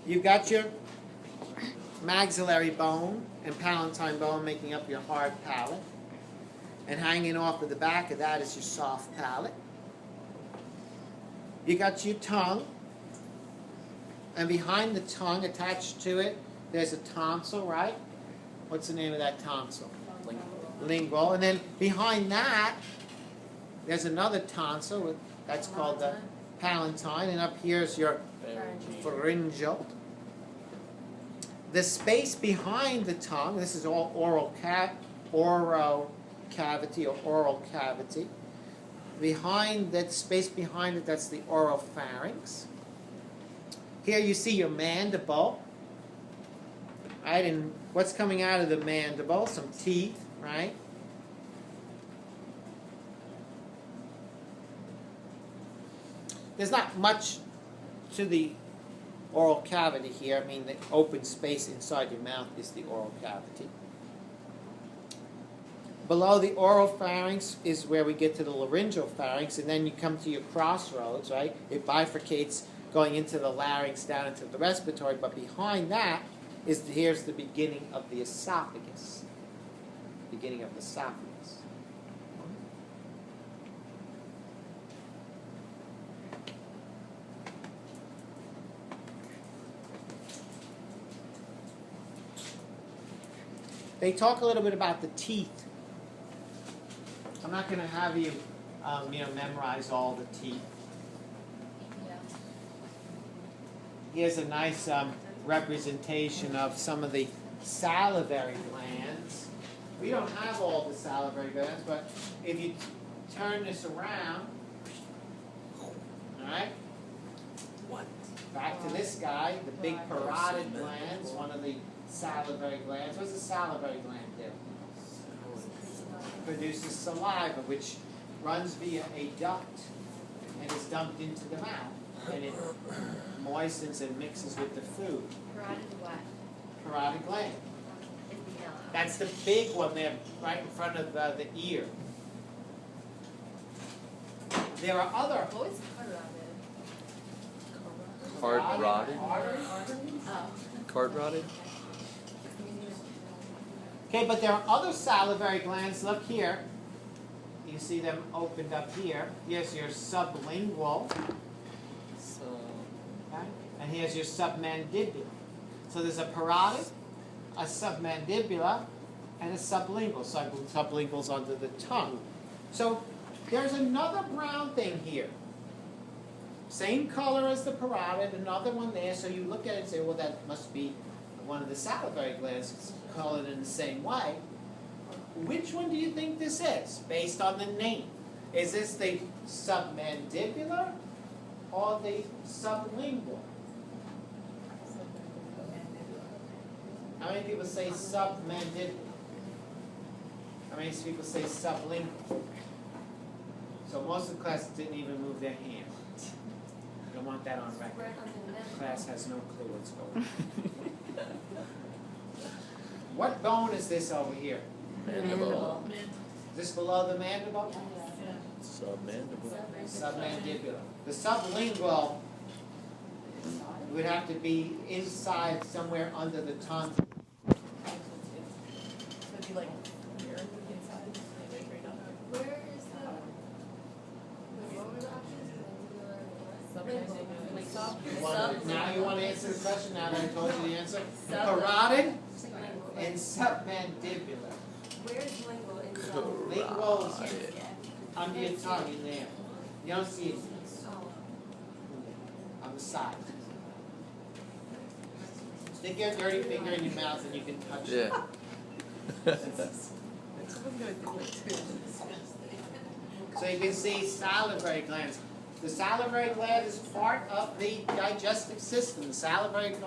You've got your maxillary bone and palatine bone making up your hard palate. And hanging off of the back of that is your soft palate. You got your tongue. And behind the tongue, attached to it, there's a tonsil, right? What's the name of that tonsil? Lingual. And then behind that, there's another tonsil. That's called the palatine. And up here is your pharyngeal. The space behind the tongue, this is all oral cavity or oral cavity. Behind that space behind it, that's the oropharynx. Here you see your mandible. Right, and what's coming out of the mandible? Some teeth, right? There's not much to the oral cavity here. I mean, the open space inside your mouth is the oral cavity. Below the oropharynx is where we get to the laryngeal pharynx, and then you come to your crossroads, right? It bifurcates going into the larynx down into the respiratory, but behind that is here's the beginning of the esophagus. Beginning of the esophagus. They talk a little bit about the teeth. I'm not going to have you, memorize all the teeth. Yeah. Here's a nice representation of some of the salivary glands. We don't have all the salivary glands, but if you turn this around, all right? What? Back to this guy, the big parotid glands, one of the salivary glands. What does a salivary gland do? Produces saliva, which runs via a duct and is dumped into the mouth, and it moistens and mixes with the food. Parotid what? Parotid gland. It's yellow. That's the big one there, right in front of the ear. There are other. What was carotid? Card-rotted? Oh. Card-rotted? Okay, but there are other salivary glands. Look here. You see them opened up here. Here's your sublingual. So, Okay? And here's your submandibular. So there's a parotid, a submandibular, and a sublingual. Sublingual's under the tongue. So there's another brown thing here. Same color as the parotid, another one there. So you look at it and say, well, that must be one of the salivary glands. It's colored in the same way. Which one do you think this is, based on the name? Is this the submandibular or the sublingual? How many people say submandibular? How many people say sublingual? So most of the class didn't even move their hand. You don't want that on record. Class has no clue what's going on. What bone is this over here? mandible. Is this below the mandible? Submandible. Submandibular. The sublingual would have to be inside somewhere under the tongue. So it'd be like here, inside, like right now. Where is the lower options? Like soft. Now you want to answer the question now that I told you the answer? Sub- Parotid and submandibular. Where's lingual in the Lingual is Carotid. under your tongue in there. You don't see it Oh. on the side. Stick your dirty finger in your mouth and you can touch it. Yeah. Someone's gonna do it too. So you can see salivary glands. The salivary gland is part of the digestive system. The salivary gland